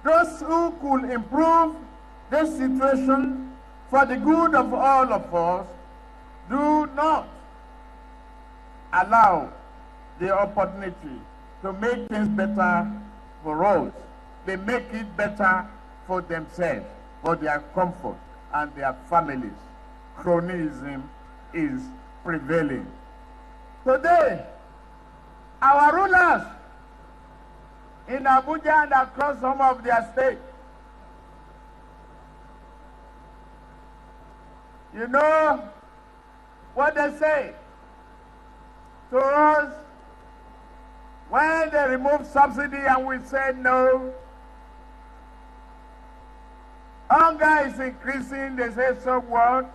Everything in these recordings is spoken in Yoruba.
those who could improve this situation for the good of all of us do not allow the opportunity to make things better for us. They make it better for themselves, for their comfort and their families. Cronyism is prevailing. Today, our rulers in Abuja and across some of their states, you know what they say to us when they remove subsidy and we say no. Hunger is increasing, they say, so what?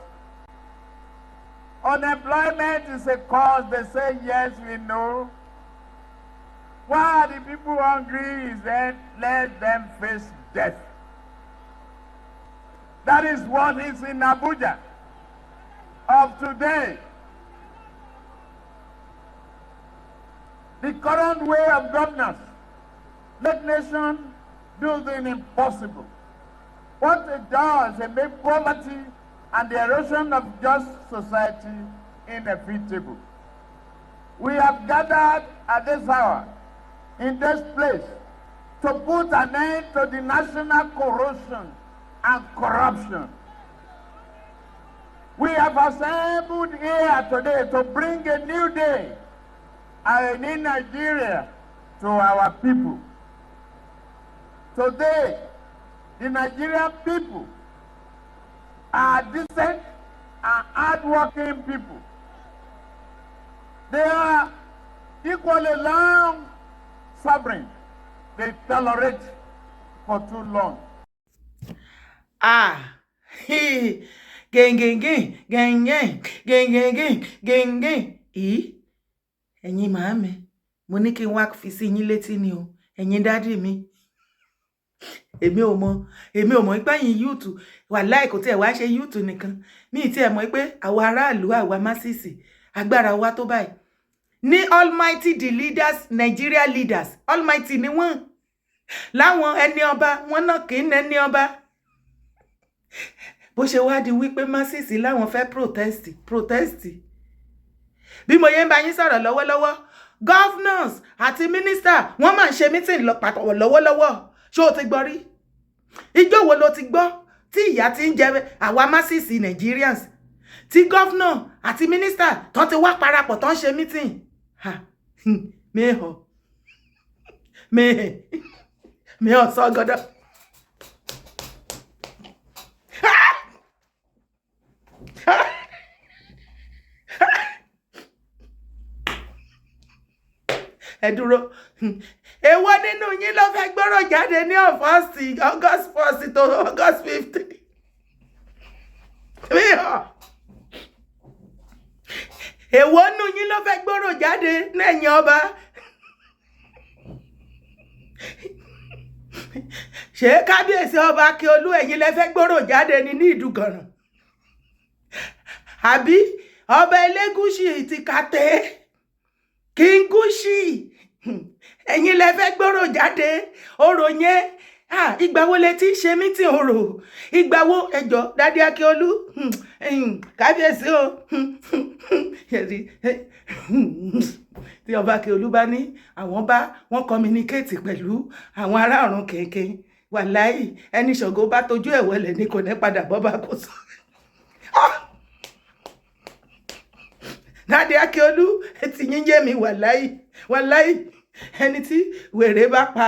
Unemployment is a cause, they say, yes, we know. Why are the people hungry? Is that let them face death. That is what is in Abuja of today. The current way of governance make nation building impossible. What it does, it makes poverty and the erosion of just society inevitable. We have gathered at this hour in this place to put an end to the national corruption and corruption. We have assembled here today to bring a new day and in Nigeria to our people. Today, the Nigerian people are decent and hard-working people. They are equally long-suffering. They tolerate for too long. Ẹ̀yin màámi, mo ní kí n wá fi sí yín létí ni o. Ẹ̀yin dádì mi. Èmi ò mọ̀ pé ẹ̀yin YouTube wàláhì kò tiẹ̀ wá ṣe YouTube nìkan. Mi ì tiẹ̀ mọ̀ pé àwa aráàlú àwa masisi agbára wa tó báyìí. Ní almighty the leaders, Nigeria leaders, almighty ni wọ́n. Láwọn ẹni ọba, wọ́n náà kì í nẹni ọba. Bó ṣe wá di wípé masisi láwọn fẹ́ protest. Bí mo yé ń bá yín sọ̀rọ̀ lọ́wọ́lọ́wọ́, governors àti minister wọ́n máa ń ṣe meeting lọ́wọ́lọ́wọ́. Ṣé o ti gbọ́ rí? Ìjọ́ wo lo ti gbọ́ tí ìyà ti ń jẹ àwa masisi Nigerians? Tí governor àti minister tó ti wá parapọ̀ tó ń ṣe meeting. Mẹ́hàn sọ gọ́dọ̀. Ẹ dúró. Èwo nínú yín ló fẹ́ gbọ́rọ̀ jáde ní August 1st to August 5th? Èwo nínú yín ló fẹ́ gbọ́rọ̀ jáde lẹ́yìn ọba? Ṣé kábíyèsí ọba Akíolú ẹ̀yin lẹ fẹ́ gbọ́rọ̀ jáde ní Ìdúgànràn? Àbí ọba Elégùṣì ti Kàtẹ́? Kínguṣì ẹ̀yin lẹ fẹ́ gbọ́rọ̀ jáde ọ̀rọ̀ yẹn ìgbà wo lẹ ti ṣe meeting ọ̀rọ̀ ìgbà wo ẹjọ́ Dádì Akíolú kábíyèsí o tí ọba Akíolú bá ní wọ́n communicate pẹ̀lú àwọn ará ọ̀run kẹ̀kẹ́ wàláhì ẹni Ṣàngó bá tójú ẹ̀ wọlẹ̀ ní kò ní padà bọ́ bá kó sọ. Dádì Akíolú ti yín yé mi wàláhì ẹni tí wèrè bá pa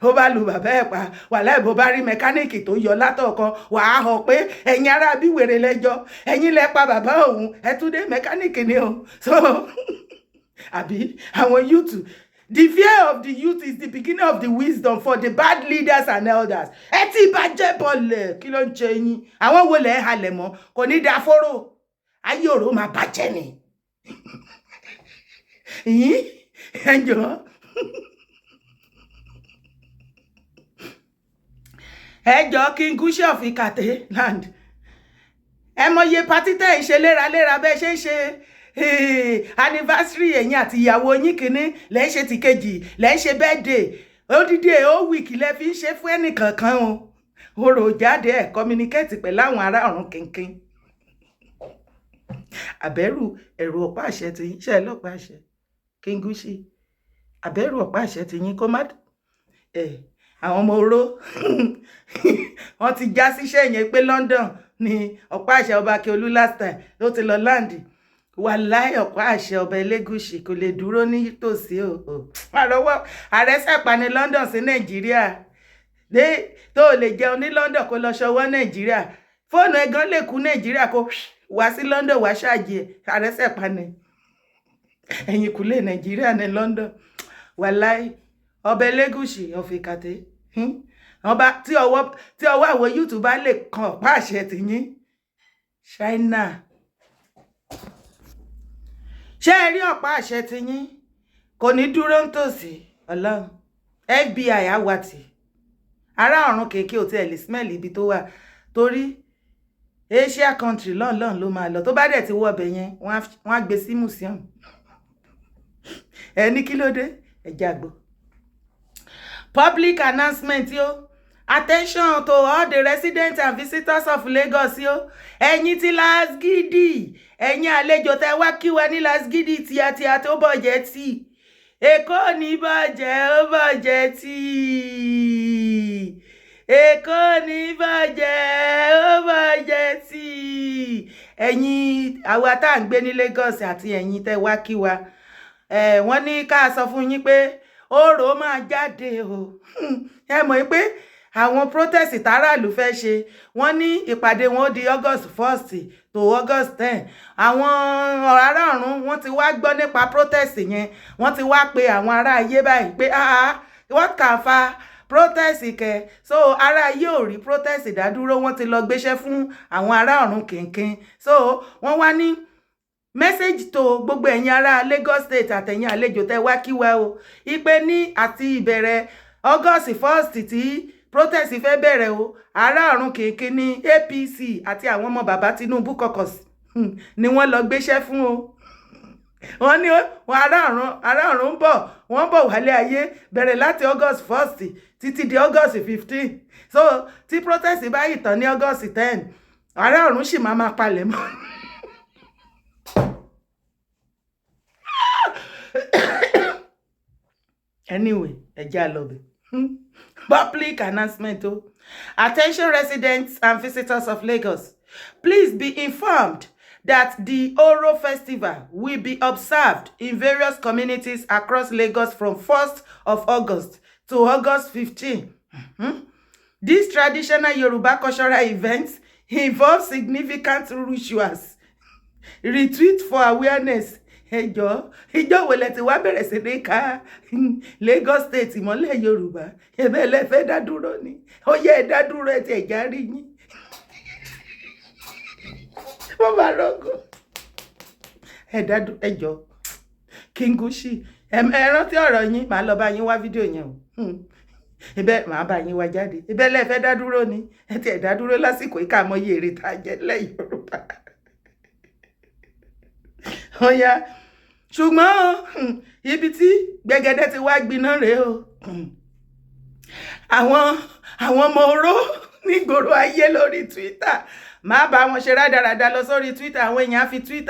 ó bá lu bàbá ẹ̀ pa wàláhì bó bá rí mẹkáníìkì tó yọ látọ̀kan wàá hàn pé ẹ̀yin ará bí wèrè lẹ́jọ́ ẹ̀yin lẹ pa bàbá òun ẹ tún dé mẹkáníìkì ni o. So àbí àwọn youth, the fear of the youth is the beginning of the wisdom for the bad leaders and elders. Ẹ ti bàjẹ́ bọ̀lẹ̀ kí ló ń ṣe yín àwọn wo lẹ̀ ń halẹ̀ mọ́ kò ní da fóró ayé òró máa bàjẹ́ ni. Yín ẹjọ́ Kínguṣì of Ikate land ẹ mọye pátí tẹ́ ń ṣe léraléra bẹ́ẹ̀ ṣe ń ṣe anniversary ẹ̀yin àti ìyàwó yín kìíní lẹ́ ń ṣe ti kejì lẹ́ ń ṣe birthday odidi ó wíìkì lẹ fi ń ṣe fún ẹnìkankan o orò jáde ẹ̀ communicate pẹ̀lú àwọn ará ọ̀run kínkín àbẹ̀rù ẹ̀rù ọ̀pá àṣẹ ti yín ṣe é lọ́pàá àṣẹ Kingushy àbẹ̀rù ọ̀pá àṣẹ ti yín kó má àwọn ọmọ oró wọ́n ti já síṣẹ́ yẹn pé London ni ọ̀pá àṣẹ ọba Akíolú last time ló ti lọ láǹdì wàláì ọ̀pá àṣẹ ọba Elégùṣì kò lè dúró nítòsí o àrọ́wọ́ ààrẹ sàpá ní London sí Nàìjíríà tó lè jẹun ní London kó lọ ṣọwọ́ Nàìjíríà fóònù ẹ̀gán lè kú Nàìjíríà kó wá sí London wá ṣáàjì ẹ̀ ààrẹ sàpá ní ẹ̀yìn kúlé Nàìjíríà ní London wàláì ọba Elégùṣì ọ̀fìkàtẹ́ ọba tí ọwọ́ àwọn YouTube bá lè kan ọ̀pá àṣẹ ti yín China ṣé ẹ rí ọ̀pá àṣẹ ti yín kò ní dúró nítòsí Ọlọ́run FBI àwàtì ará ọ̀run kéèké ò tiẹ̀ lè smell ibi tó wà torí Asia country lọ́nlọ́n ló máa lọ tó bá dẹ̀ ti wọ́ ọbẹ̀ yẹn wọ́n á gbé sí museum ẹni kí ló dé ẹ̀jẹ̀ àgbò. Public announcement yo. Attention to all the residents and visitors of Lagos yo. Ẹ̀yin tí Lasgidi, ẹ̀yin àlejò tẹ́ wá kí wa ní Lasgidi tíatíá tó bọ̀jẹ̀ tí. Èkó ní bọ̀jẹ̀ ó bọ̀jẹ̀ tí. Èkó ní bọ̀jẹ̀ ó bọ̀jẹ̀ tí. Ẹ̀yin àwa tá ń gbé ní Lagos àti ẹ̀yin tẹ́ wá kí wa. Wọ́n ní ká sọ fún yín pé orò máa jáde o ẹ mọ̀ pé àwọn protest táràlú fẹ́ ṣe wọ́n ní ìpàdé wọn di August 1st to August 10 àwọn ará ọ̀run wọ́n ti wá gbọ́ nípa protest yẹn wọ́n ti wá pe àwọn ará ayé báyìí pé wọ́n kà fa protest kẹ so ará ayé ò rí protest dádúró wọ́n ti lọ gbéṣẹ́ fún àwọn ará ọ̀run kínkín so wọ́n wá ní message to gbogbo ẹ̀yin ará Lagos State àtẹ̀yin àlejò tẹ́ wá kí wa o ipe ní àti ìbẹ̀rẹ̀ August 1st tí protest fẹ́ bẹ̀rẹ̀ o ará ọ̀run kínkín ní APC àti àwọn ọmọ bàbá Tinubu caucus ni wọ́n lọ gbéṣẹ́ fún o wọ́n ní ará ọ̀run bọ̀ wọ́n bọ̀ wálé ayé bẹ̀rẹ̀ láti August 1st títí di August 15 so tí protest bá yìí tán ní August 10 ará ọ̀run sì máa palẹ̀ mọ́. Anyway, I love it. Public announcement. Attention residents and visitors of Lagos. Please be informed that the Oro Festival will be observed in various communities across Lagos from 1st of August to August 15. This traditional Yoruba cultural event involves significant rituals. Retreat for awareness. Ìjọ wo lẹ ti wá bẹ̀rẹ̀ sí ní ká Lagos State ìmọ́lẹ̀ Yorùbá ẹ̀bẹ̀ lẹ fẹ́ dá dúró ni ó yẹ ẹ dá dúró ẹ ti ẹ̀já rí yín wọ́n bá rọ́gọ́ ẹ dá dúró ẹjọ́ Kingushy ẹ rántí ọ̀rọ̀ yín màá lọ bá yín wá fídíò yẹn o ibẹ̀ màá bá yín wá jáde ibẹ̀ lẹ fẹ́ dá dúró ni ẹ ti ẹ̀ dá dúró lásìkò ìkàmọ́yé èrè tá a jẹ lẹ́yìn Yorùbá. Ọya ṣùgbọ́n ibi tí gbẹ̀gẹ̀dẹ̀ ti wá gbiná rèé o àwọn ọmọ oró nígboro ayé lórí Twitter má bá wọn ṣe rádaràda lọ sórí Twitter àwọn èèyàn á fi tweet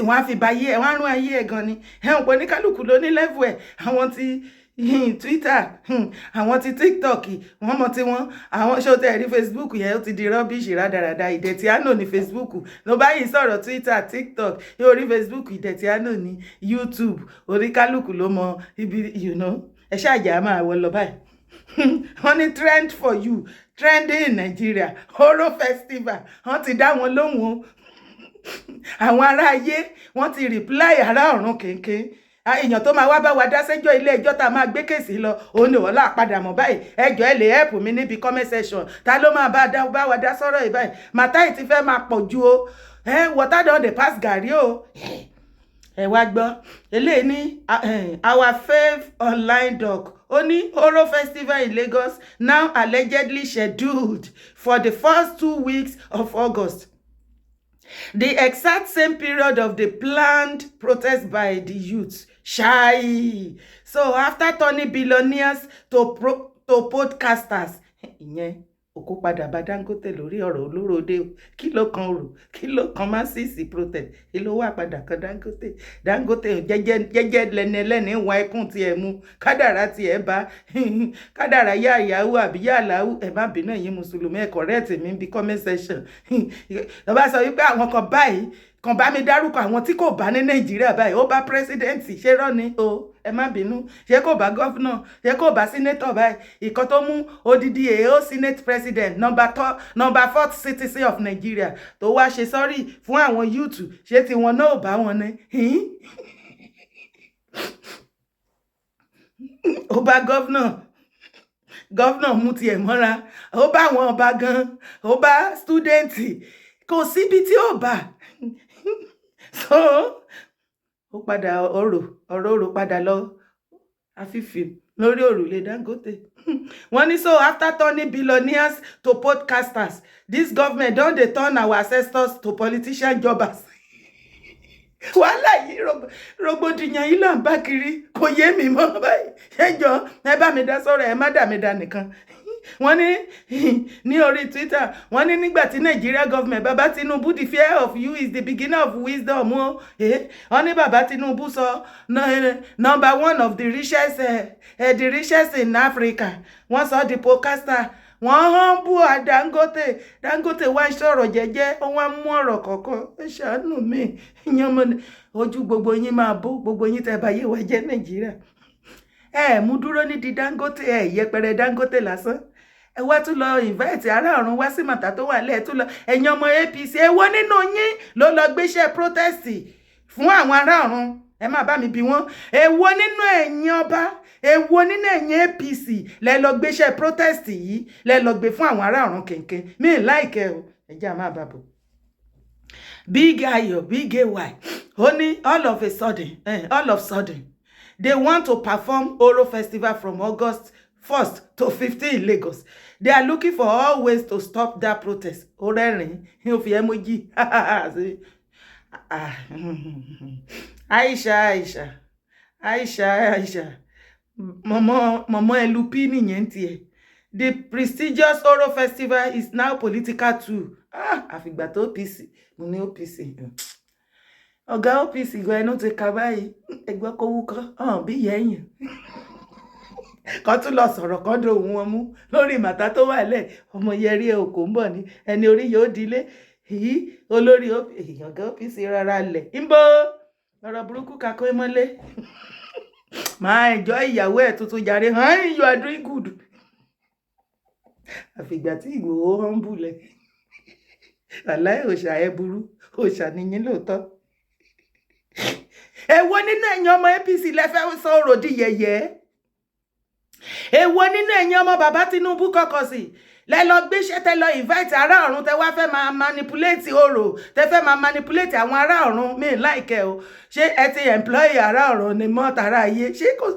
wọn á fi báyé ẹ wọn á rún ayé ẹ gan ni ẹ̀hún pé ní kálukú ló ní level ẹ̀ àwọn ti Twitter àwọn ti TikTok wọ́n mọ̀ tí wọ́n àwọn ṣòtẹ́ rí Facebook yẹn ó ti di rubbish rádaràda ìdẹ̀tí àánú ní Facebook ló báyìí sọ̀rọ̀ Twitter TikTok yóò rí Facebook ìdẹ̀tí àánú ní YouTube oríkálùkù ló mọ ibi ẹ ṣáàjà máa wọ lọ báyìí wọ́n ní trend for you trending in Nigeria Oro Festival wọ́n ti dá wọn lóhùn o àwọn ará ayé wọ́n ti reply ará ọ̀run kéńké èèyàn tó máa wá bá wa dá sẹ́jọ́ ilé ẹjọ́ tá a máa gbé kèsì lọ òun ni wọ́n là padà mọ́ báyìí ẹjọ́ ẹ lè help mi níbi comment section ta ló máa bá wa dá sọ́rọ̀ yìí báyìí màtáì ti fẹ́ máa pọ̀ ju o water don dey pass gàrí o ẹ wá gbọ́ eléyìí ní our fave online doc ó ní Oro Festival in Lagos now allegedly scheduled for the first 2 weeks of August. The exact same period of the planned protest by the youth Shy. So after turning billionaires to podcasters, ìyẹn òkú padà bá Dangote lórí ọ̀rọ̀ olóròdé o. Kí ló kan rò? Kí ló kan masisi protest? Kí ló wá padà kan Dangote? Dangote jẹ́jẹ́ lẹ́ni ẹlẹ́ni wá ẹkún tí ẹ mú. Kádàrá tí ẹ bá. Kádàrá yá ìyàwó àbí yá àláwù. Ẹ má bínú ẹ̀yin mùsùlùmí ẹ correct mi bí comment section. Lọ bá sọ wípé àwọn kan báyìí kan bá mi dárúkọ àwọn tí kò bá ní Nàìjíríà báyìí ó bá pírẹsidẹ́ǹtì ṣé rọ́ ni o ẹ má bínú ṣé kò bá gọ́fúnà ṣé kò bá sínétọ̀ báyìí ìkan tó mú odidi èèó senate president number 4th citizen of Nigeria tó wá ṣe sọ́rí fún àwọn yúùtù ṣé tí wọn náà ò bá wọn ní. ó bá gọ́fúnà mú tiẹ̀ mọ́ra ó bá àwọn ọba gan ó bá stúdẹ̀ǹtì kò síbi tí ó bá. So ó padà ọ̀rọ̀ padà lọ àfífì lórí òrùlé Dangote. Wọ́n ní so after turning billionaires to podcasters, this government don dey turn our ancestors to politician jobbers. Wàhálà yìí rògbòdìyàn yìí là ń bá kiri kò yé mi mọ́ báyìí. Ẹjọ́ ẹ bá mi dá sọ̀rọ̀ ẹ má dà mí dá nìkan. Wọ́n ní orí Twitter wọ́n ní nígbà tí Nigeria government Baba Tinubu the fear of you is the beginning of wisdom o. Wọ́n ní Baba Tinubu sọ number 1 of the richest in Africa wọ́n sọ the podcaster wọ́n hàn bú Dangote wá ń sọ̀rọ̀ jẹ́jẹ́ wọ́n wá mú ọ̀rọ̀ kọ̀ọ̀kan ẹ ṣàánú mi ìyẹn mọ́ ojú gbogbo yín máa bó gbogbo yín tẹ́ bá yé wa jẹ́ Nàìjíríà mú dúró ní di Dangote yẹpẹrẹ Dangote lásán ẹ wá tún lọ invite ará ọ̀run wá sí màtá tó wà lẹ́ẹ̀ tún lọ ẹ̀yin ọmọ APC èwo nínú yín ló lọ gbéṣẹ́ protest fún àwọn ará ọ̀run ẹ má bá mi bí wọ́n èwo nínú ẹ̀yin ọba èwo nínú ẹ̀yin APC lẹ lọ gbéṣẹ́ protest yìí lẹ lọ gbé fún àwọn ará ọ̀run kẹ̀kẹ́ mi láìkẹ́ o ẹ jẹ́ àmà bàbọ̀. Big Ayo Big AY ó ní all of a sudden they want to perform Oro Festival from August 1st to 15th in Lagos. They are looking for all ways to stop that protest. Orerin, you fi emoji. Aisha. Mama Elupi nìyẹn tiẹ̀. The prestigious Oro Festival is now political too. Àfìgbà tó OPC, mo ní OPC. Ọ̀gá OPC gan ẹnu ti ka báyìí ẹgbẹ́ kówú kan bí yẹ̀yìn kan tún lọ sọ̀rọ̀ kan dòun wọn mú lórí màtá tó wà lẹ̀ ọmọ yẹrí òkò ń bọ̀ ní ẹni orí yóò dilé yìí olórí ọ̀gá OPC rárá lẹ̀ ń bọ́ ọ̀rọ̀ burúkú kakọ́ mọ́lé máa ẹjọ́ ìyàwó ẹ̀ tuntun jàre you are doing good àfìgbà tí Ìgbòho hàn bùlẹ̀ aláì òṣà ẹ burú òṣà nìyí lóòótọ́. Èwo nínú ẹ̀yin ọmọ APC lẹ́fẹ́ sọ ọ̀rọ̀ di yẹ̀yẹ́ èwo nínú ẹ̀yin ọmọ bàbá Tinubu kọ̀kọ̀ sí lẹ lọ gbéṣẹ́ tẹ lọ invite ará ọ̀run tẹ wá fẹ́ máa manipulate ọ̀rọ̀ tẹ fẹ́ máa manipulate àwọn ará ọ̀run mi láìkẹ́ o ṣé ẹ ti employ ará ọ̀run ni mọ́ tara ayé ṣé kò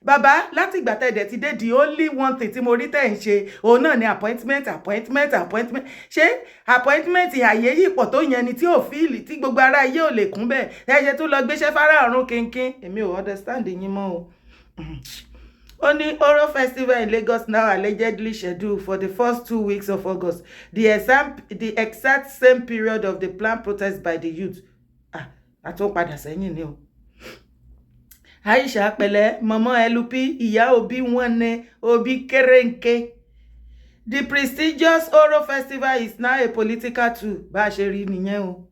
bàbá láti ìgbà tẹ̀dẹ̀ ti dé the only one thing tí mo rí tẹ̀ ń ṣe òun náà ni appointment ṣé appointment àyè yìí pọ̀ tó yẹn ni tí ò fíìlì tí gbogbo ara ayé ò lè kún bẹ́ẹ̀ ẹ ṣe tó lọ gbéṣẹ́ fárá ọ̀run kínkín èmi ò understand yín mọ́ o. Ó ní Oro Festival in Lagos now allegedly scheduled for the first 2 weeks of August, the exact same period of the planned protest by the youth. Àtúnpadà sẹ́yìn ni o. Aisha pẹ̀lẹ́ Mama Elupi ìyá Obi wọn ní Obi kérénké. The prestigious Oro Festival is now a political tool. Bá a ṣe rí nìyẹn o.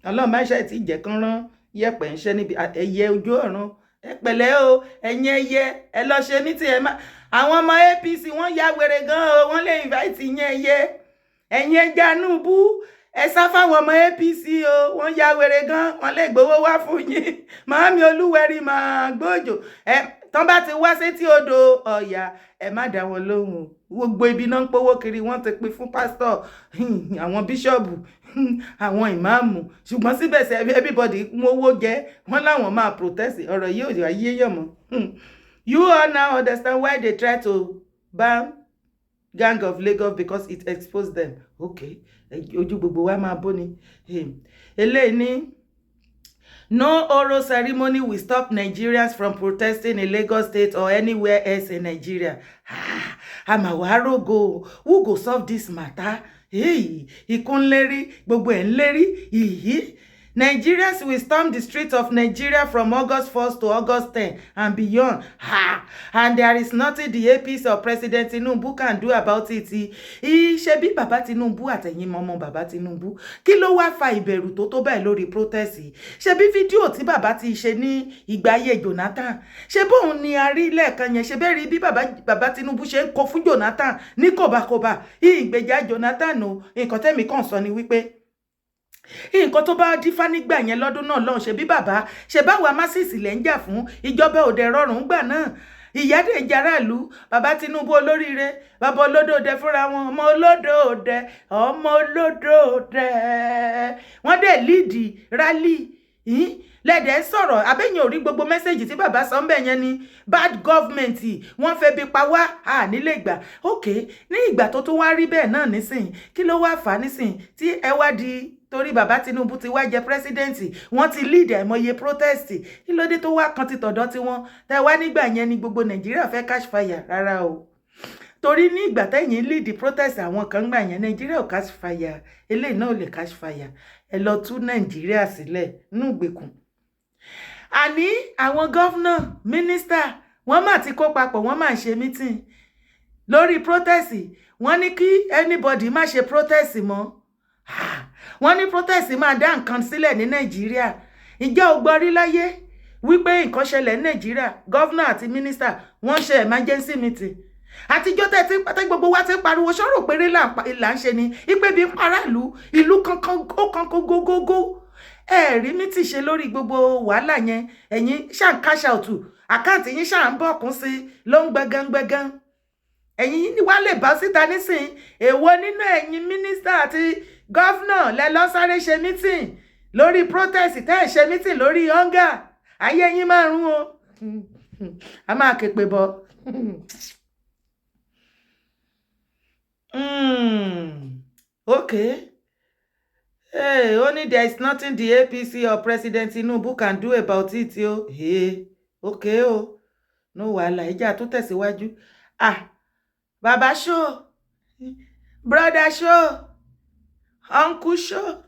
Ọlọ́run máa ṣe ti jẹ́ kán rán yẹ̀pẹ̀ ń ṣẹ́ níbi ẹ̀yẹ ojú ọ̀run. Ẹ pẹ̀lẹ́ o ẹ̀yin ẹyẹ ẹ lọ ṣe ní tiẹ̀ má àwọn ọmọ APC wọ́n ya wèrè gan o wọ́n lè invite yín ẹyẹ ẹ̀yin ẹja nùbú ẹ sá fáwọn ọmọ APC o wọ́n ya wèrè gan wọ́n lè gbowó wá fún yín Màámi Olúwẹ̀rí máa gbóòjò tán bá ti wá sétí odò Ọ̀yà ẹ má dá wọn lóhùn gbogbo ibi náà ń pówó kiri wọ́n ti pín fún pásítọ̀ àwọn bíṣọ̀bù àwọn ìmáàmù ṣùgbọ́n síbẹ̀sẹ̀ everybody mówó jẹ wọ́n láwọn máa protest ọ̀rọ̀ yìí ò yé yàn mọ́. You all now understand why they try to ban Gang of Lagos because it exposed them. Okay, ojú gbogbo wa máa bó ni. Eléyìí ní No oral ceremony will stop Nigerians from protesting in Lagos State or anywhere else in Nigeria. Amawarogo, who go solve this matter? Hey, Ikunleri, gbogbo en leri. Nigerians will storm the streets of Nigeria from August 1st to August 10th and beyond. And there is nothing the APC or President Tinubu can do about it. Ṣebí Bàbá Tinubu àtẹ̀yin mọ́mọ́ Bàbá Tinubu. Kí ló wá fa ìbẹ̀rù tó bẹ́ẹ̀ lórí protest? Ṣebí fídíò tí bàbá ti ṣe ní ìgbà ayé Jonathan. Ṣé bóun ni a rí lẹ́ẹ̀kan yẹn? Ṣé bẹ́ẹ̀ rí bí Bàbá Tinubu ṣe ń kọ fún Jonathan ní kòbákòbá? Ìgbèjà Jonathan o, nǹkan tẹ́mi kàn sọ ni wípé nǹkan tó bá dífá nígbà yẹn lọ́dún náà lọ́hùn ṣe bí bàbá ṣe báwa masisi lẹ́ ń jà fún ìjọba òde rọrùn gbà náà ìyáde ìjàràlú bàbá Tinubu olóríire bàbá olódòdẹ fúnra wọn ọmọ olódòdẹ wọ́n dẹ̀ líìdì rálì lẹ́dẹ̀ẹ́ sọ̀rọ̀ abẹ́yìn orí gbogbo mẹ́sẹ̀jì tí bàbá sọ ń bẹ̀ yẹn ni bad government wọ́n fẹ́ bí pa wá nílé ìgbà ok ní ìgbà tó tún wá rí bẹ́ẹ̀ náà nísìn kí ló wá fà á nísìn tí ẹ wá di torí bàbá Tinubu ti wá jẹ pírẹsidẹ́ǹtì wọ́n ti lead àìmọye protest kí ló dé tó wá kan ti tọ̀dọ̀ tí wọ́n tẹ wá nígbà yẹn ni gbogbo Nàìjíríà fẹ́ catch fire rárá o torí ní ìgbà tẹ́yìn lead protest àwọn kan gbà yẹn Nàìjíríà ò catch fire eléyìí náà ò lè catch fire ẹ lọ tú Nàìjíríà sílẹ̀ nínú ìgbèkùn àní àwọn gọ́vnà mínísítà wọ́n mà ti kó papọ̀ wọ́n mà ṣe meeting lórí protest wọ́n ní kí anybody má ṣe protest mọ́ wọ́n ní protest máa dá nǹkan sílẹ̀ ní Nàìjíríà ìjẹ́ ò gbọ́ rí láyé wípé nǹkan ṣẹlẹ̀ ní Nàìjíríà gọ́vnà àti mínísítà wọ́n ṣe emergency meeting àtijọ́ tẹ́ gbogbo wa ti pariwo sọ̀rọ̀ péré là ń ṣe ni ìpè bí aráàlú ìlú kankan ó kan kó gógógó ẹ̀rí mi ti ṣe lórí gbogbo wàhálà yẹn ẹ̀yin ṣáà ń cash out àkáǹtì yín ṣáà ń bọ̀kún sí ló ń gbẹ̀gàn ẹ̀yin wá lè bá síta nísìn èwo nínú ẹ̀yin mínísítà àti gọ́fúnà lẹ lọ sáré ṣe mítìn lórí protest tẹ́ ẹ̀ ṣe mítìn lórí hunger ayé yín máa rún o a máa képe bọ. Okay. Hey, only there is nothing the APC or President Tinubu can do about it, yo. Hey, okay, oh. No wahala, ìjà tó tẹ̀síwájú. Baba show, brother show, uncle show,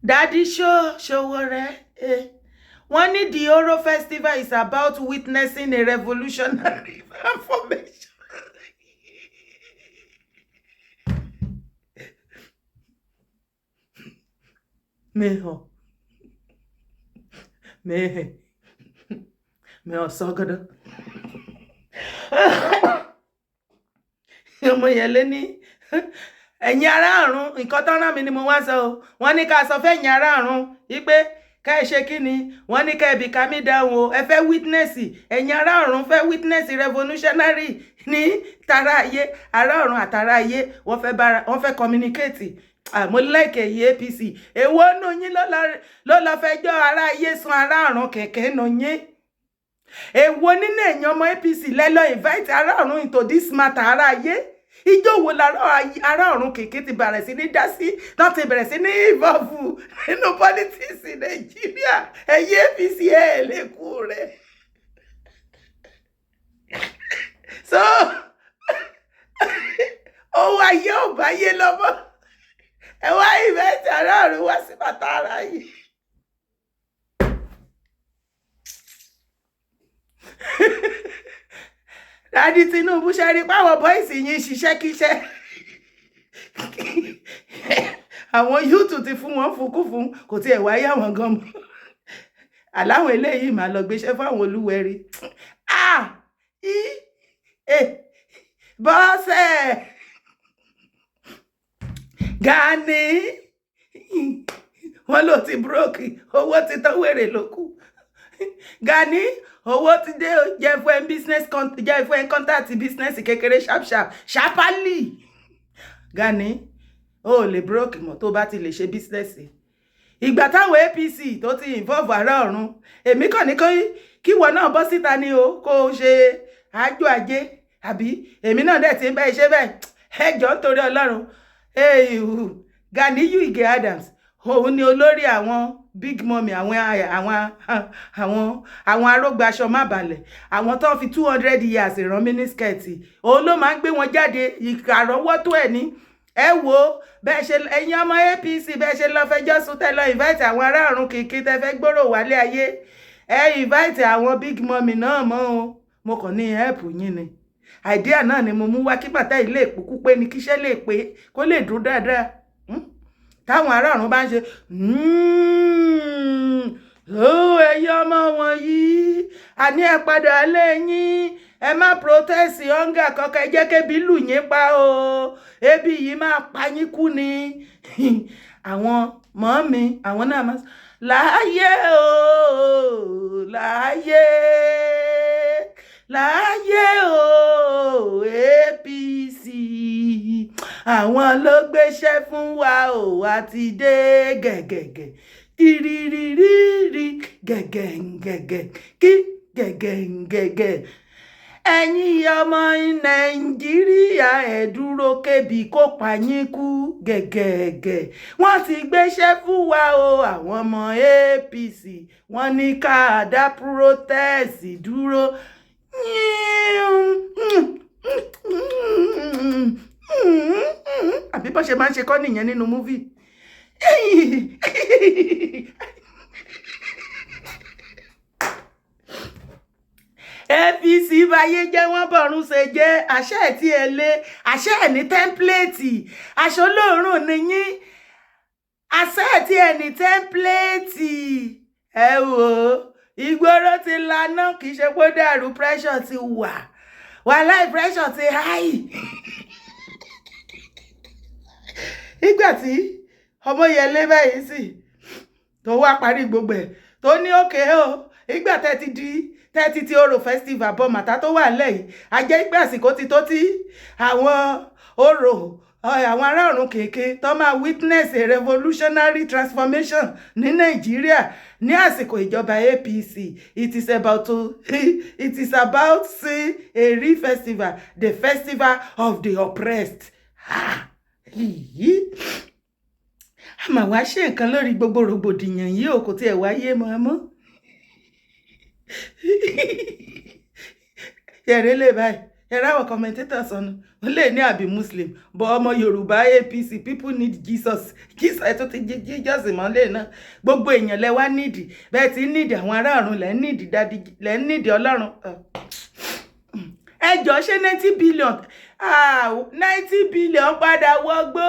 daddy show, Sowore. One need the Oro Festival is about witnessing a revolutionary transformation. Meho sọ́gọ́dọ̀ ọmọ ìyẹlé ní ẹ̀yin ará ọ̀run nǹkan tó rán mi ni mo wá sọ o wọ́n ní ká sọ fẹ́yìn ará ọ̀run wípé ká ẹ ṣe kí ni wọ́n ní ká ẹ bí ká mi dáhùn o ẹ fẹ́ witness ẹ̀yin ará ọ̀run fẹ́ witness revolutionary ní tara ayé ará ọ̀run àtara ayé wọ́n fẹ́ communicate mo like èyí APC èwo nù yín ló lọ fẹjọ́ ará ayé sun ará ọ̀run kẹ̀kẹ́ nù yín èwo nínú ẹ̀yin ọmọ APC lẹ́lọ́ invite ará ọ̀run into this matter ará ayé ìjọ wo ará ọ̀run kẹ̀kẹ́ ti bẹ̀rẹ̀ sí ní dá sí náà ti bẹ̀rẹ̀ sí ní involve nínú politics Nàìjíríà ẹ̀yin APC ẹ̀ lè kú rẹ̀ so owó ayé ò bá yé lọ́mọ́ ẹ wá invite ará ọ̀run wá sí bàtà ara yìí. Dádì Tinubu ṣe rí páwọn bọ́ìsì yín ṣiṣẹ́ kíṣẹ́ àwọn yúùtù ti fún wọn fúnkúfún kò tiẹ̀ wáyé àwọn gan mọ́ aláwọn eléyìí máa lọ gbéṣẹ́ fáwọn olúwẹ̀rí bọ́sẹ̀ Gani wọ́n ló ti broke owó ti tán wèrè lókù Gani owó ti dé jẹ́ fún business jẹ́ fún contact business kékeré sharply Gani ó lè broke mọ́ tó bá ti lè ṣe business ìgbà táwọn APC tó ti involve ará ọ̀run èmi kàn ní kí wọ́n náà bọ́ síta ni o kó ṣe àjò ajé àbí èmi náà dẹ̀ ti ń bẹ́ ṣe bẹ́ẹ̀ ẹjọ́ nítorí Ọlọ́run Gani Ige Adams òun ni olórí àwọn big mummy àwọn arógbàṣọ má balẹ̀ àwọn tó fi 200 years rán mínísíkẹ̀tì òun ló máa ń gbé wọn jáde ìkàrọ́wọ́tó ẹ̀ ní ẹ wo bẹ́ẹ̀ ṣe ẹ̀yin ọmọ APC bẹ́ẹ̀ ṣe lọ fẹjọ́ sùn tẹ́ lọ invite àwọn ará ọ̀run kìkì tẹ́ fẹ́ gbòòrò wálé ayé ẹ invite àwọn big mummy náà mọ́ o mo kàn ní help yín ni idea náà ni mo mú wá kí bàtà ilé ìpòkú pé ni kíṣẹ́ lè pé kó lè dún dáadáa táwọn ará ọ̀run bá ń ṣe ẹ̀yin ọmọ wọ̀nyí àní ẹ padà lẹ́yìn ẹ má protest hunger kankan ẹ jẹ́ kébi lù yín pa o ebi yìí máa pa yín kú ni àwọn mọ́mí àwọn náà máa láàyè o láàyè láàyè o APC àwọn ló gbéṣẹ́ fún wa o àti dé gẹ̀gẹ̀gẹ̀ tìrìrìrìrì gẹ̀gẹ̀gẹ̀gẹ̀ kí gẹ̀gẹ̀gẹ̀gẹ̀ ẹ̀yin ọmọ Nàìjíríà ẹ dúró kébi kó pa yín kú gẹ̀gẹ̀gẹ̀ wọ́n ti gbéṣẹ́ fún wa o àwọn ọmọ APC wọ́n ní ká dá protest dúró àbí bó ṣe máa ń ṣe kọ́ nìyẹn nínú múvì APC báyé jẹ́ wọ́n bọ̀rún ṣe jẹ́ àṣẹ ẹ̀ tí ẹ lé àṣẹ ẹ̀ ní tẹ́ḿpìlẹ̀tì aṣọ olóòórùn nìyí àṣẹ ẹ̀ tí ẹ ní tẹ́ḿpìlẹ̀tì ẹ wò ìgboro ti laná kì í ṣe pé dàrú pressure ti wà wàhálà pressure ti high ìgbà tí Ọmọyẹlé báyìí sì tó wá parí gbogbo ẹ̀ tó ní òkè o ìgbà tẹ́tí ti Oro festival bọ́ màtá tó wà lẹ́yìn ajẹ́ ìgbà àsìkò ti tó tí àwọn Oro àwọn ará ọ̀run kèké tó máa witness a revolutionary transformation ní Nàìjíríà ní àsìkò ìjọba APC it is about see a real festival the festival of the oppressed àmà wá ṣe nǹkan lórí gbogbo rògbòdìyàn yìí ò kò tiẹ̀ wáyé mọ́ yẹ̀rẹ́ lè báyìí yẹ̀rẹ́ àwọn commentators ọ̀nà ó lè ní àbí Muslim bọ́ ọmọ Yorùbá APC people need Jesus ẹ̀ tó ti Jesus mọ́lẹ̀ náà gbogbo èèyàn lẹ wá nídìí bẹ́ẹ̀ tí nídìí àwọn ará ọ̀run lẹ́ nídìí dádì lẹ́ nídìí Ọlọ́run ẹjọ́ ṣé 90 billion 90 billion padà wọgbó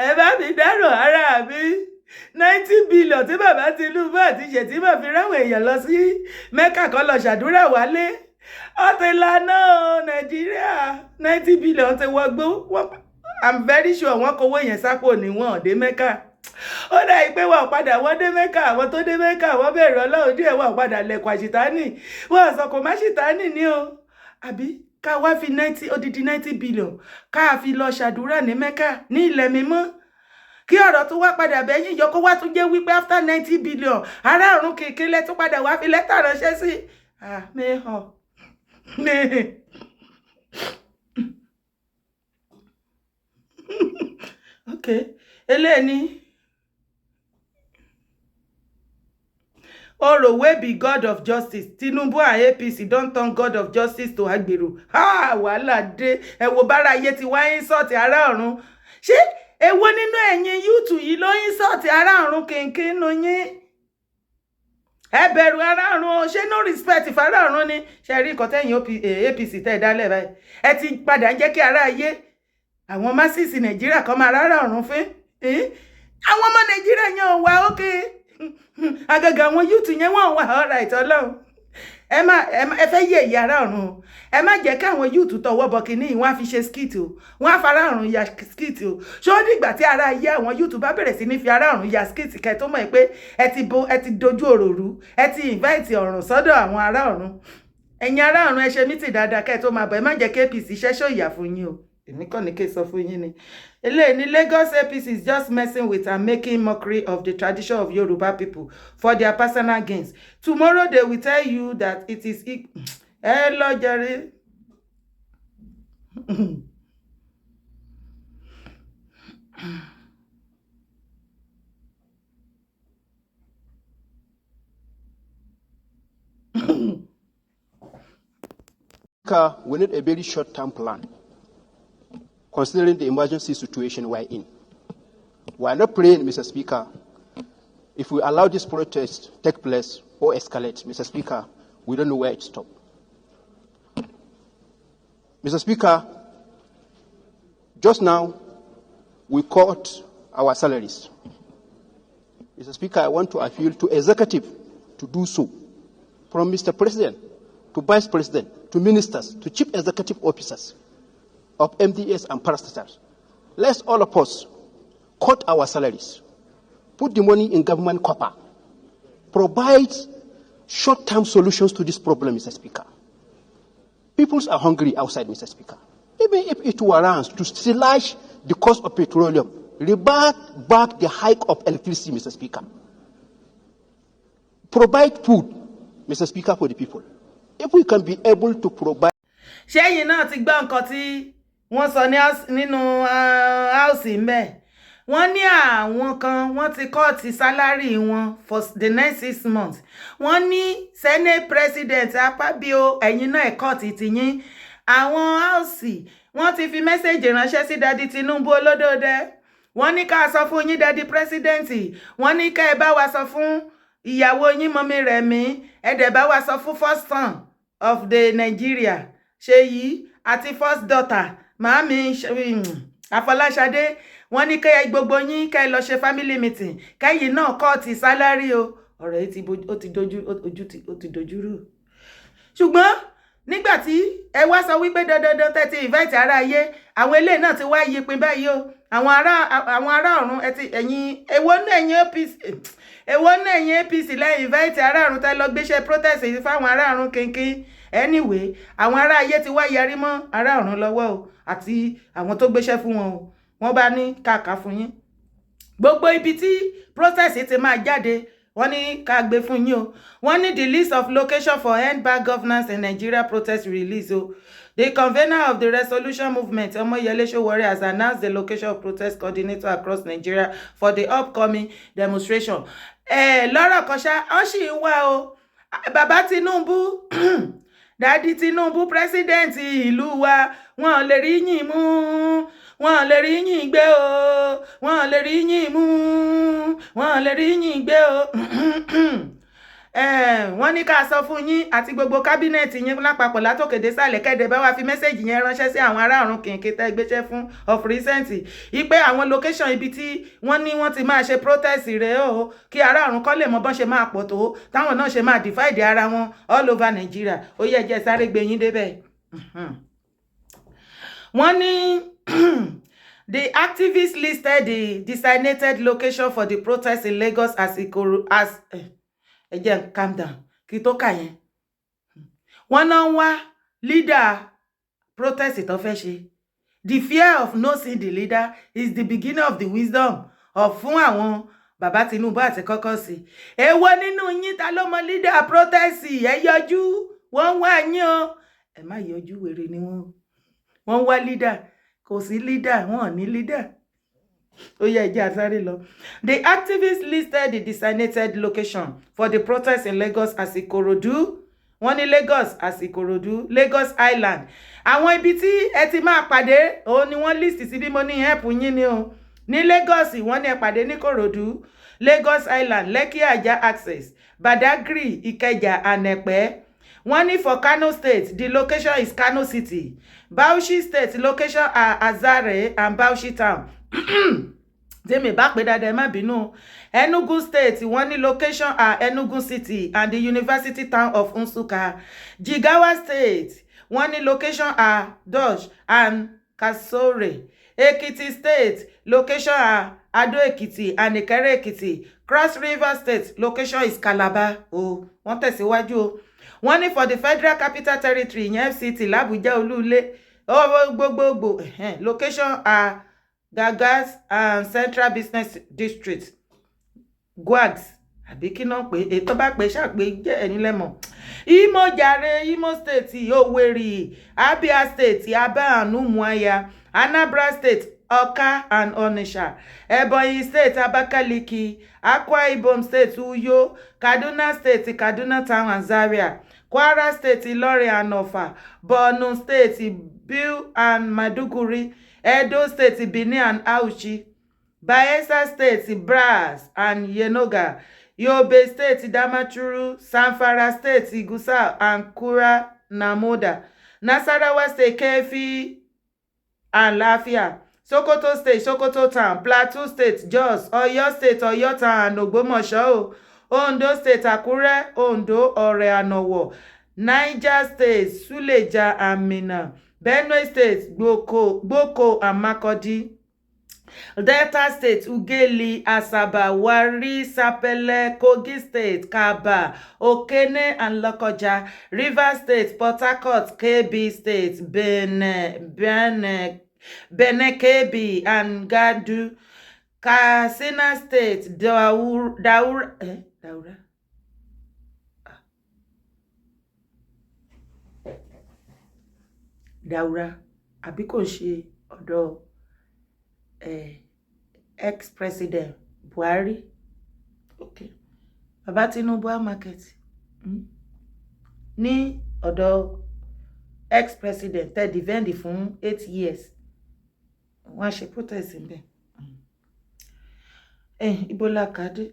ẹ bá mi dárò ara mi 90 billion tí bàbá Tinubu àti Shettima fi ráwọn èèyàn lọ sí Mẹ́kà kan lọ ṣàdúrà wálé ọtí lánà Nàìjíríà 90 billion ti wọgbó I'm very sure wọn kówó yẹn sápò níwọ̀n dé Mẹ́kà ó dà pé wọn padà wọ́n dé Mẹ́kà àwọn tó dé Mẹ́kà wọ́n bẹ̀rẹ̀ Ọlọ́run díẹ̀ wọ́n padà lẹ̀kọ̀ àṣìtánì wọ́n sọ kò má ṣìtánì ní o àbí ká wá fi odidi 90 billion ká fi lọ ṣàdúrà ní Mẹ́kà ní ilẹ̀ mímọ́ kí ọ̀rọ̀ tó wá padà bẹ́yìn yọ kó wá tún jẹ́ wípé after 90 billion ará ọ̀run kékeré tó padà wá fi lẹ́tà ránṣẹ́ sí mẹ́hàn ok eléyìí Oro wey be God of justice Tinubu and APC don turn God of justice to Agbero wàhálà dé ẹ wo bára ayé ti wá insult ará ọ̀run ṣé èwo nínú ẹ̀yin yúùtù yìí ló insult ará ọ̀run kínkín nu yín ẹ bẹ̀rù ará ọ̀run ṣé no respect fara ọ̀run ni ṣe rí nǹkan tẹ́yìn APC tẹ́ ẹ dálẹ̀ báyìí ẹ ti padà ń jẹ́ kí ará ayé àwọn masisi Nàìjíríà kan máa rárá ọ̀run fín àwọn ọmọ Nàìjíríà yẹn ò wá ókè agaga àwọn yúùtù yẹn wọ́n wà alright Ọlọ́run ẹ fẹ́ yẹ ìyá ará ọ̀run o ẹ má jẹ́ kí àwọn yúùtù tọwọ́ bọ kínní wọ́n á fi ṣe skit o wọ́n á fara ọ̀run ya skit o ṣó dìgbà tí ará ayé àwọn yúùtù bá bẹ̀rẹ̀ sí ní fi ará ọ̀run ya skit kẹ́ tó mọ̀ pé ẹ ti dojú òròrú ẹ ti invite ọ̀run sọ́dọ̀ àwọn ará ọ̀run ẹ̀yin ará ọ̀run ẹ ṣe mítì dáadáa kẹ́ tó máa bọ̀ ẹ má jẹ́ kí APC ṣẹ́ṣọ́ ìyà fún yín o èmi kàn ní kí n sọ fún yín ni eléyìí ní Lagos APC is just messing with and making mockery of the tradition of Yoruba people for their personal gains. Tomorrow they will tell you that it is ẹ lọ jàre We need a very short-term plan, considering the emergency situation we're in. We are not praying, Mr. Speaker, if we allow this protest to take place or escalate, Mr. Speaker, we don't know where it stops. Mr. Speaker, just now, we cut our salaries. Mr. Speaker, I want to appeal to executive to do so, from Mr. President to Vice President to ministers to chief executive officers of MDS and parastatals. Let's all of us cut our salaries, put the money in government copper, provide short-term solutions to this problem, Mr. Speaker. People are hungry outside, Mr. Speaker. Even if it warrants to slash the cost of petroleum, revert back the hike of electricity, Mr. Speaker. Provide food, Mr. Speaker, for the people. If we can be able to provide. Ṣẹ́yìn náà ti gbọ́ nǹkan tí wọ́n sọ nínú house ńbẹ̀. Wọ́n ní àwọn kan wọ́n ti cut salary wọn for the next 6 months. Wọ́n ní Senate President Akpabio ẹ̀yin náà cut tiyín. Àwọn house wọ́n ti fi message ránṣẹ́ sí Daddy Tinubu olódòdé. Wọ́n ní ká sọ fún yín Daddy President. Wọ́n ní ká ẹ bá wa sọ fún ìyàwó yín Mọ́mí Rẹ̀mí. Ẹ dẹ̀ bá wa sọ fún first son of the Nigeria Ṣèyí àti first daughter Màámi Afọláṣadé. Wọ́n ní kẹ́ gbogbo yín kẹ́ lọ ṣe family meeting kẹ́yìn náà cut salary o. Ọ̀rọ̀ yìí ó ti dojúrú. Ṣùgbọ́n nígbà tí ẹ wá sọ wípé dandan tẹ́ ti invite ará ayé, àwọn eléyìí náà ti wá yípin báyìí o. Àwọn ará ọ̀run ẹ̀yin èwo náà ẹ̀yin APC lẹ́yìn invite ará ọ̀run tẹ́ lọ gbéṣẹ́ protest fáwọn ará ọ̀run kínkín. Anyway, àwọn ará ayé ti wá yarí mọ́ ará ọ̀run lọ́wọ́ o àti àwọn tó gbéṣẹ́ fún wọn o. Wọ́n bá ní kàkà fún yín. Gbogbo ibi tí protest ti máa jáde, wọ́n ní ká gbé fún yín o. Wọ́n ní the list of location for end bad governance in Nigeria protest release o. The convener of the resolution movement, Omoyele Sowore, has announced the location of protest coordinator across Nigeria for the upcoming demonstration. Lọ́rọ̀ kan ṣá, wọ́n sì ń wá o. Bàbá Tinubu, Daddy Tinubu, president ìlú wa, wọ́n lè rí yín mú. Wọ́n lè rí yín gbé o. Wọ́n lè rí yín mú. Wọ́n lè rí yín gbé o. Wọ́n ní ká sọ fún yín àti gbogbo cabinet yín lápapọ̀ látòkè dé sàlẹ̀ kẹ́dẹ̀ bá wá fi message yẹn ránṣẹ́ sí àwọn ará ọ̀run kìnkìn tẹ́ gbéṣẹ́ fún of recent ipe àwọn location ibi tí wọ́n ní wọ́n ti máa ṣe protest rẹ̀ o kí ará ọ̀run kọ́ lè mọ bọ́n ṣe máa pọ̀ tó táwọn náà ṣe máa divide ara wọn all over Nigeria. Ó yẹ jẹ́ sáré gbé yín débẹ̀. Wọ́n ní the activists listed the designated location for the protest in Lagos as calm down. Kitoka yẹn. Wọ́n náà wá leader protest tó fẹ́ ṣe. The fear of not seeing the leader is the beginning of the wisdom of fún àwọn Bàbá Tinubu àti kọ́kọ́ sí. Èwo nínú yín ta ló mọ leader protest ẹ yọjú. Wọ́n wá yín o. Ẹ má yọjú wèrè ni wọ́n. Wọ́n wá leader. Kò sí leader, wọ́n ní leader. Oh yeah, sorry, lo. The activists listed the designated location for the protest in Lagos as Ikorodu. Wọ́n ní Lagos as Ikorodu, Lagos Island. Àwọn ibi tí ẹ ti máa pàdé, ó ní wọ́n list sí bí mo ní help yín ni o. Ní Lagos, wọ́n ní ẹ pàdé ní Ikorodu, Lagos Island, Lekki Ajah Access, Badagry, Ikeja, and Epe. Wọ́n ní for Kano State, the location is Kano City. Bauchi State, location are Azare and Bauchi Town. Demi back with that má bínú. Enugu State, wọ́n ní location are Enugu City and the University Town of Nsukka. Jigawa State, wọ́n ní location are Dodge and Kasore. Ekiti State, location are Ado Ekiti and Ikere Ekiti. Cross River State, location is Calabar. Oh, wọ́n tẹ̀síwájú o. Wọ́n ní for the Federal Capital Territory in FCT l'Abuja Olúlé. Oh, gbogbo. Location are Gagas and Central Business District. Gwags. Àbí kí náà pé ètò bá pé ṣàpé jẹ́ ẹ̀yin lẹ́mọ̀. Imo jàre, Imo State, Owerri, Abia State, Aba and Umuahia, Anambra State, Awka and Onitsha, Ebonyi State, Abakaliki, Akwa Ibom State, Uyo, Kaduna State, Kaduna Town and Zaria, Kwara State, Ilori and Ofa, Borno State, Biu and Maduguri, Edo State, Benin and Auchi, Bayelsa State, Bras and Yenoga, Yobe State, Damaturu, Zamfara State, Gusau and Kura Namoda, Nasarawa State, Kefi and Lafia, Sokoto State, Sokoto Town, Plateau State, Jos, Oyo State, Oyo Town and Ogbomoso, Ondo State, Akure, Ondo, Ore and Owo, Niger State, Suleja and Minna, Benue State, Gboko and Makurdi, Delta State, Ugeli, Asaba, Wari, Sapele, Kogi State, Kaba, Okene and Lokoja, Rivers State, Port Harcourt, Kebbi State, Benin Kebbi and Gadu, Katsina State, Daura, àbí kò ṣe ọ̀dọ̀ ex-president Buhari. Okay. Baba Tinubu market. Ní ọ̀dọ̀ ex-president tẹ́ defend fún 8 years. Wọ́n ṣe protest ńbẹ̀. Ibola kade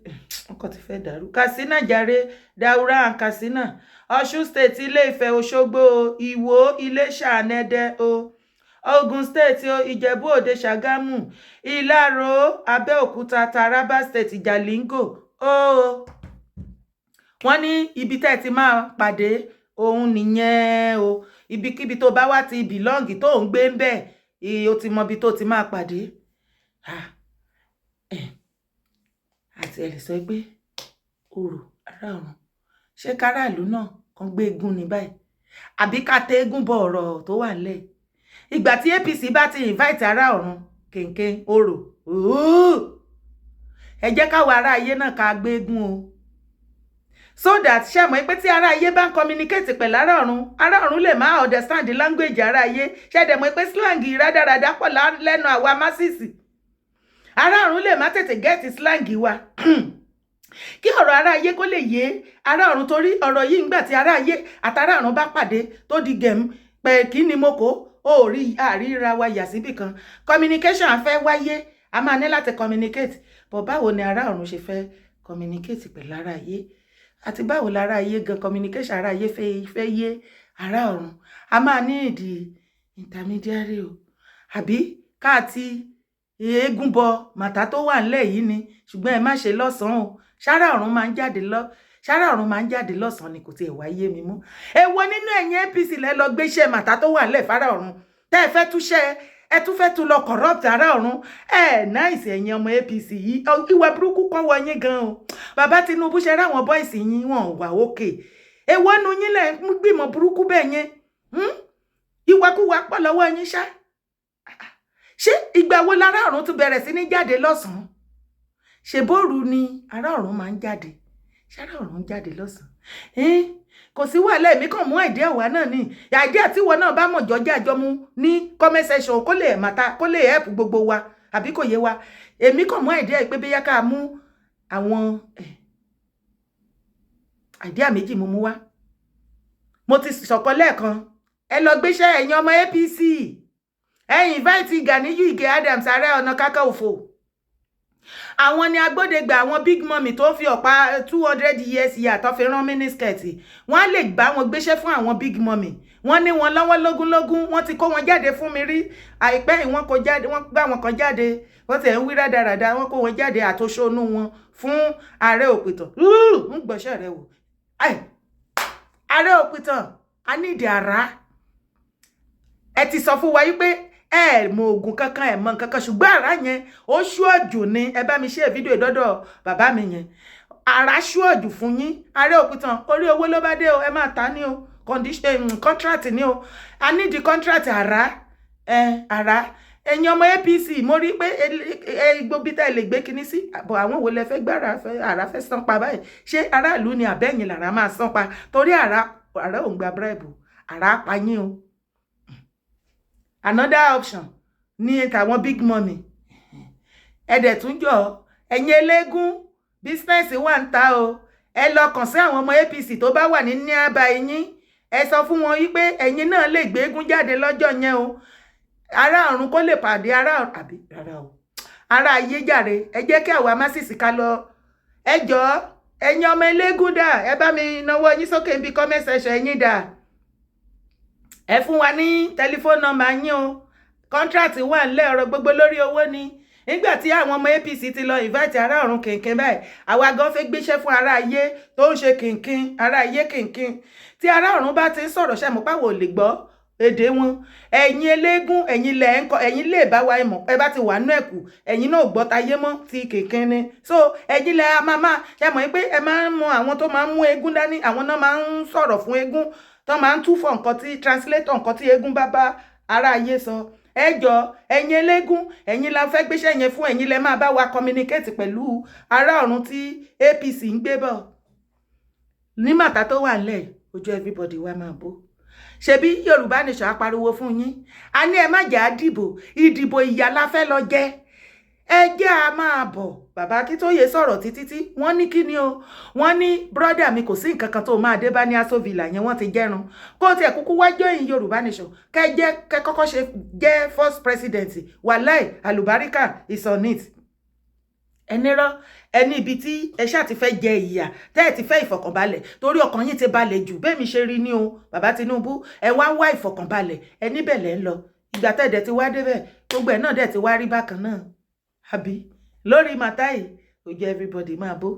ọkọ̀ ti fẹ́ dàrú. Katsina jàre, Daura and Katsina. Ọ̀ṣun State, Ilé-Ifẹ̀, Òṣogbo, Ìwó, Iléṣà, Ẹdẹ o. Ogun State o, Ìjẹ̀bú Òde, Ṣàgámù, Ìláró, Abẹ́òkúta, Taraba State, Jalingo o. Wọ́n ní ibi tẹ́ ti máa pàdé òun nìyẹn o. Ibikíbi tó bá wá ti belong tó ń gbé ńbẹ̀, o ti mọ ibi tó ti máa pàdé. Àti ẹ lè sọ pé orò ará ọ̀run ṣé káràlú náà kan gbé eégún ní báyìí àbí ká tẹ eégún bọ ọ̀rọ̀ tó wà nílẹ̀. Ìgbà tí APC bá ti invite ará ọ̀run kẹ̀kẹ́ orò ẹ jẹ́ káwa ará ayé náà ká gbé eégún o, so that ṣe mọ̀ pé tí ará ayé bá ń communicate pẹ̀lú ará ọ̀run lè má understand the language ará ayé. Ṣe dẹ̀ mọ̀ pé slang rádaràdá pọ̀ lẹ́nu àwa masisi. Ará ọ̀run lè má tètè get slang wa kí ọ̀rọ̀ ará ayé kó lè yé ará ọ̀run, torí ọ̀rọ̀ yìí ńgbà tí ará ayé àtàrà ọ̀run bá pàdé tó di gẹ̀m pé kí ni mo kó ó rí àríra wa yà síbì kan. Communication fẹ́ wáyé, a máa ní láti communicate, but báwo ni ará ọ̀run ṣe fẹ́ communicate pẹ̀lú ará ayé, àti báwo lára ayé gan communication ará ayé fẹ́ yé ará ọ̀run. A máa ní ìdí intermediary o, àbí káàtì eégún bọ màtá tó wà nílẹ̀ yìí ni, ṣùgbọ́n ẹ má ṣe lọ́sàn-án o. Ṣára ọ̀run máa ń jáde lọ́sàn-án ni kò tiẹ̀ wá yé mi mú. Èwo nínú ẹ̀yin APC lẹ lọ gbéṣẹ́ màtá tó wà nílẹ̀ fárá ọ̀run tẹ́ ẹ fẹ́ túṣẹ́, ẹ tún fẹ́ tún lọ corrupt ará ọ̀run. Náìsì ẹ̀yin ọmọ APC yìí, ìwà burúkú kan wọ yín gan o. Bàbá Tinubu ṣe ráwọn boys yín wọn wà òkè. Èwo nu yín lẹ ń gbìmọ̀ burúkú bẹ́ẹ̀ yẹn. Ìwàkúwà pọ̀ lọ́wọ́ yín ṣá. Ṣé ìgbà wo lára ọ̀run tún bẹ̀rẹ̀ sí ní jáde lọ́sàn-án? Ṣé bóòrù ni ará ọ̀run máa ń jáde? Ṣé ará ọ̀run jáde lọ́sàn-án? Kò sí wàhálà, èmi kàn mú idea wá náà ni. Idea tí wọn náà bá mọ̀ jọjá àjọ mu ní comment section kó lè help gbogbo wa, àbí kò yé wa. Èmi kàn mú idea pé bóyá ká mú àwọn idea méjì mú wá. Mo ti sọ̀kọ lẹ́ẹ̀kan, ẹ lọ gbéṣẹ́ ẹ̀yin ọmọ APC. Ẹ invite Ganiyu Ige Adams, Ààrẹ Ọ̀nà Kakanfò. Àwọn ni agbódegbà àwọn big mommy tó fi ọ̀pá 200 years yà tó fi rán mínísíkẹ̀tì. Wọ́n lè gbà wọn gbéṣẹ́ fún àwọn big mommy. Wọ́n ní wọn lọ́wọ́ lógúnlógún, wọ́n ti kó wọn jáde fún mi rí. Àìpẹ́ yìí wọ́n kó jáde, wọ́n gbà wọn kan jáde. Wọ́n ti ń wí rádaràda, wọ́n kó wọn jáde àtòṣónú wọn fún Ààrẹ Òpìtàn. Ń gbọ́ṣẹ́ rẹ wò. Ààrẹ Òpìtàn, a ní ìdí àrá. Ẹ ti sọ fún wa yí pé mọ ogun kankan mọ kankan, ṣùgbọ́n àrá yẹn ó ṣúọ̀jù ni. Ẹ bá mi ṣe fídíò ìdọ́dọ̀ bàbá mi yẹn. Àrá ṣúọ̀jù fún yín. Ààrẹ Òpìtàn, orí owó ló bá dé o, ẹ máa ta ní o, contract ní o. A ní di contract àrá. Àrá ẹ̀yin ọmọ APC, mo rí pé gbogbo tẹ́ lè gbé kinní sí, àbọ̀ àwọn wo lẹ fẹ́ gbára àrá fẹ́ san pa báyìí. Ṣé aráàlú ni àbẹ́yìn làrá máa san pa? Torí àrá ò ń gba bribe, àrá pa yín o. Another option, ní tàwọn big mommy ẹ̀dẹ̀ tún jọ ẹ̀yin eléégún business wà ń ta o ẹ lọ kàn sí àwọn ọmọ APC tó bá wà ní nearby yín ẹ sọ fún wọn yí pé ẹ̀yin náà lè gbé eégún jáde lọ́jọ́ yẹn o ará ọ̀run kó lè pàdé ará àbí rárá o ará ayé jàre ẹ jẹ́ kí àwa masisi ká lọ ẹ jọ ẹ̀yin ọmọ eléégún dà ẹ bá mi náwó yín sókè níbi comment section ẹ̀yin dà ẹ fún wa ní tẹlifóònù nọ́mbà yín o contract wà ńlẹ̀ ọ̀rọ̀ gbogbo lórí owó ni nígbà tí àwọn ọmọ APC ti lọ invite ará ọ̀run kìnkìn báyìí àwa gan fẹ́ gbéṣẹ́ fún ará ayé tó ń ṣe kìnkìn ará ayé kìnkìn tí ará ọ̀run bá ti ń sọ̀rọ̀ ṣe mọ̀ páwọ̀ lè gbọ́ èdè wọn ẹ̀yin eléégún ẹ̀yin lè bá wa mọ̀ ẹ bá ti wà nú ẹ̀kú ẹ̀yin náà gbọ́ tayé mọ́ ti kìnkìn ni so ẹ̀yin lẹ a máa ṣe mọ̀ pé ẹ máa ń mọ àwọn tó máa ń mú eégún dání àwọn náà máa ń sọ̀rọ̀ fún eégún tó máa ń túfọ̀ nǹkan tí translator nǹkan tí eégún bá bá ará ayé sọ ẹ jọ ẹ̀yin eléégún ẹ̀yin la fẹ́ gbéṣẹ́ yẹn fún ẹ̀yin lẹ máa bá wa communicate pẹ̀lú ará ọ̀run tí APC ń gbé bọ̀ ní màtá tó wà ńlẹ̀ ojú everybody wa máa bó ṣebí Yorùbá nation apariwo fún yín a ní ẹ má jà dìbò ìdìbò ìyà la fẹ́ lọ jẹ ẹ jẹ́ a máa bọ̀ bàbá Akíntóyè sọ̀rọ̀ títí wọ́n ní kí ni o wọ́n ní brọ́dà mi kò sí nǹkan kan tó máa dé bá ní Aso Villa yẹn wọ́n ti jẹ́run kó tiẹ̀ kúkú wá join Yorùbá nation kẹ́ kọ́kọ́ ṣe jẹ́ first president wàláì àlùbáríkà is on it ẹnirọ́ ẹni ibi tí ẹ ṣáà ti fẹ́ jẹ ìyà tẹ́ ẹ ti fẹ́ ìfọ̀kànbalẹ̀ torí ọkàn yín ti balẹ̀ jù bẹ́ẹ̀ mi ṣe rí ní o bàbá Tinubu ẹ wá ń wá ìfọ̀kànbalẹ̀ ẹ níbẹ̀ lẹ́ ń lọ ìgbà tẹ́ ẹ̀dẹ̀ ti wá débẹ̀ gbogbo ẹ̀ náà dẹ̀ ti wá rí bákan náà àbí lórí màtáì ó jẹ́ everybody máa bó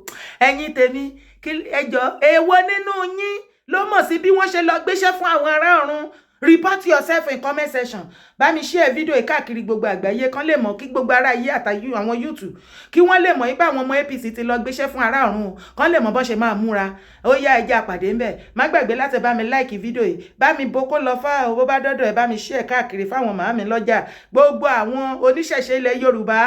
ẹ̀yin tèmi kí ẹjọ́ èèwọ̀ nínú yín ló mọ̀ sí bí wọ́n ṣe lọ gbéṣẹ́ fún àwọn ará ọ̀run report yourself in comment section bá mi share video káàkiri gbogbo àgbáyé kan lè mọ̀ kí gbogbo ará ayé àtàyù àwọn YouTube kí wọ́n lè mọ̀ ipá àwọn ọmọ APC ti lọ gbéṣẹ́ fún ará ọ̀run kan lè mọ̀ bó ṣe máa múra ó yá ẹjẹ́ àpàdé ńbẹ̀ má gbàgbé láti bá mi like video yìí bá mi bó kó lọ fá o bó bá dọ́dọ̀ ẹ bá mi share káàkiri fáwọn màámi lọ́jà gbogbo àwọn oníṣẹ̀ṣe ilẹ̀ Yorùbá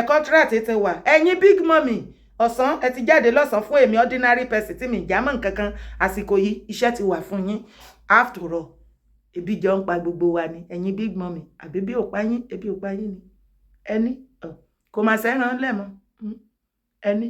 contract ti wà ẹ̀yin big mommy ọ̀sán ẹ ti jáde lọ́sàn fún èmi ordinary person tí mi jámọ́ nǹkan kan àsìkò yìí iṣẹ́ ti wà fún yín after all ebi jọ ń pa gbogbo wa ni ẹ̀yin big mommy àbí bí ò pa yín ebi ò pa yín ni ẹni kò máa sẹ́ràn lẹ́mọ́ ẹni